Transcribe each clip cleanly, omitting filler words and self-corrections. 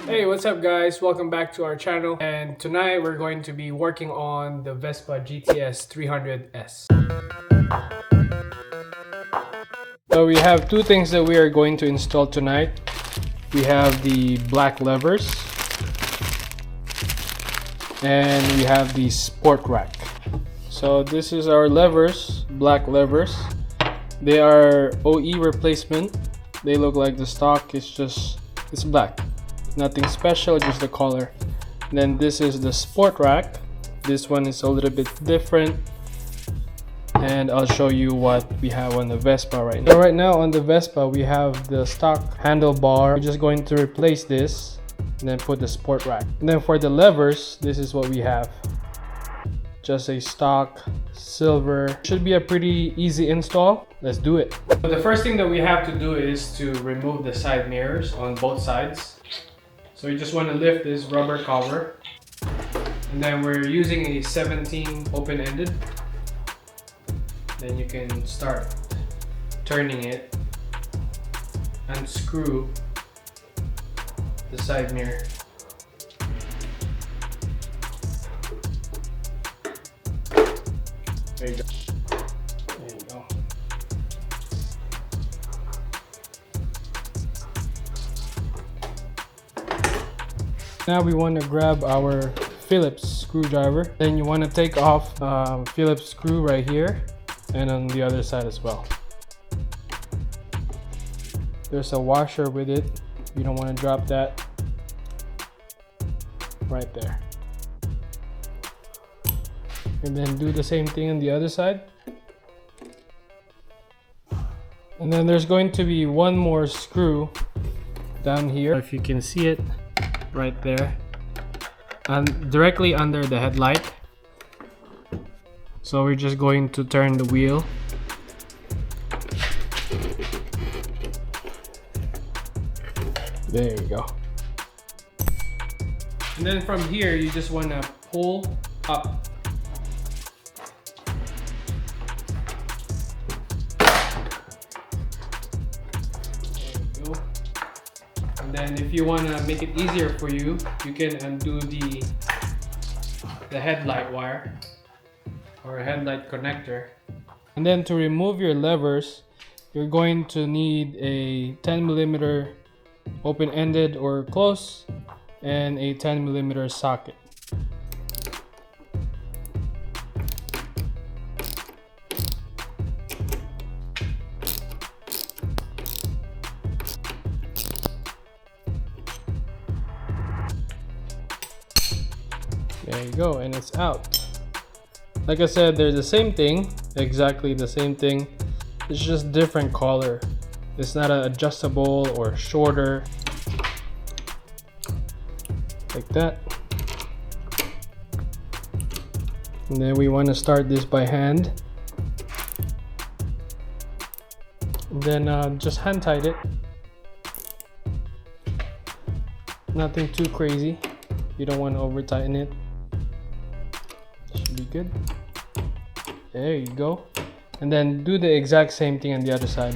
Hey, what's up guys? Welcome back to our channel, and tonight we're going to be working on the Vespa GTS 300S. So we have two things that we are going to install tonight. We have the black levers and we have the sport rack. So this is our levers, black levers. They are OE replacement. They look like the stock, it's black. Nothing special, just the color. Then this is the sport rack. This one is a little bit different, and I'll show you what we have on the Vespa right now. So right now on the Vespa we have the stock handlebar. We're just going to replace this and then put the sport rack. And then for the levers, this is what we have. Just a stock silver. Should be a pretty easy install. Let's do it. So the first thing that we have to do is to remove the side mirrors on both sides. So you just want to lift this rubber cover, and then we're using a 17 open-ended. Then you can start turning it, unscrew the side mirror. There you go. There you go. Now we want to grab our Phillips screwdriver. Then you want to take off Phillips screw right here and on the other side as well. There's a washer with it. You don't want to drop that. Right there. And then do the same thing on the other side. And then there's going to be one more screw down here, if you can see it right there, and directly under the headlight. So we're just going to turn the wheel. There you go. And then from here you just want to pull up. And then if you want to make it easier for you, you can undo the headlight wire or headlight connector. And then to remove your levers, you're going to need a 10mm open-ended or close and a 10mm socket. There you go, and it's out. Like I said, they're the same thing, exactly the same thing. It's just different color. It's not an adjustable or shorter. Like that. And then we want to start this by hand. And then just hand tight it. Nothing too crazy. You don't want to over tighten it. Should be good. There you go. And then do the exact same thing on the other side.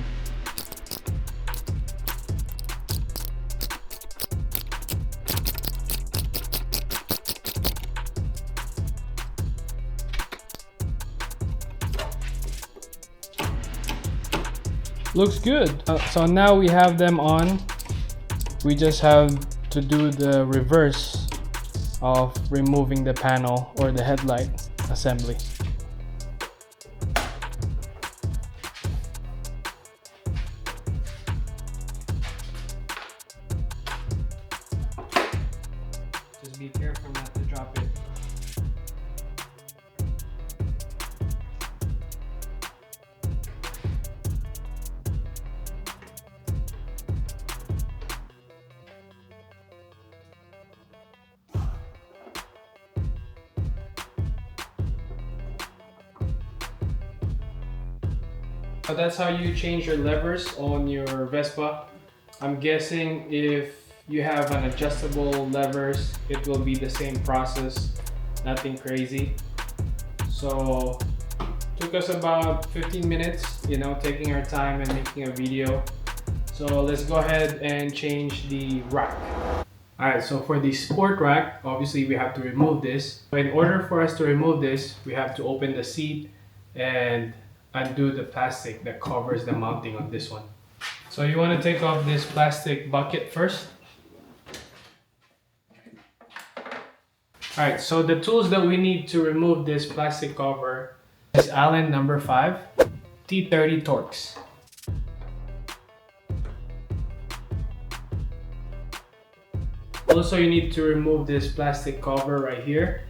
Looks good. So now we have them on. We just have to do the reverse of removing the panel or the headlight assembly. Just be careful not to drop it. So that's how you change your levers on your Vespa. I'm guessing if you have an adjustable levers, it will be the same process, nothing crazy. So took us about 15 minutes, taking our time and making a video. So let's go ahead and change the rack. Alright, so for the sport rack, obviously we have to remove this. So in order for us to remove this, we have to open the seat and undo the plastic that covers the mounting on this one. So you want to take off this plastic bucket first. Alright, so the tools that we need to remove this plastic cover is Allen number 5, T30 Torx. Also, you need to remove this plastic cover right here.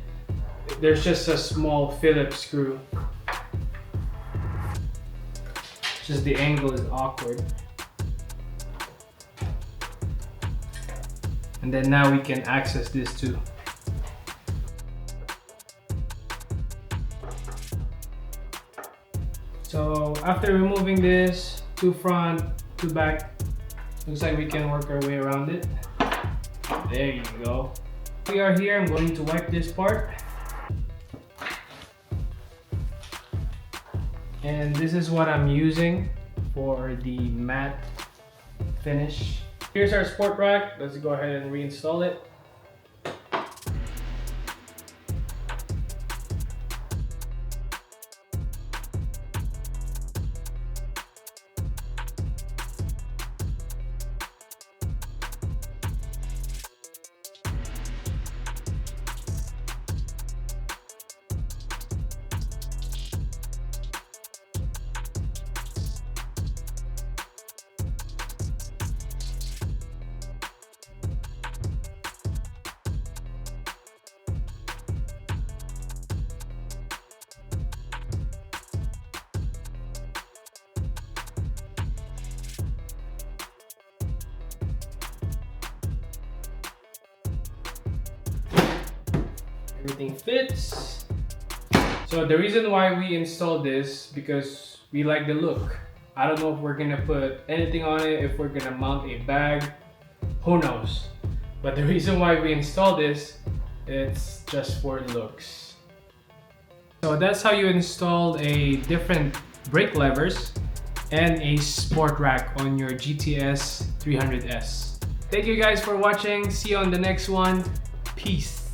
There's just a small Phillips screw. Just the angle is awkward. And then now we can access this too. So after removing this, 2 front, 2 back, looks like we can work our way around it. There you go. We are here. I'm going to wipe this part. And this is what I'm using for the matte finish. Here's our sport rack. Let's go ahead and reinstall it. Everything fits. So the reason why we installed this, because we like the look. I don't know if we're gonna put anything on it, if we're gonna mount a bag, who knows. But the reason why we installed this, it's just for looks. So that's how you install a different brake levers and a sport rack on your GTS 300S. Thank you guys for watching. See you on the next one. Peace.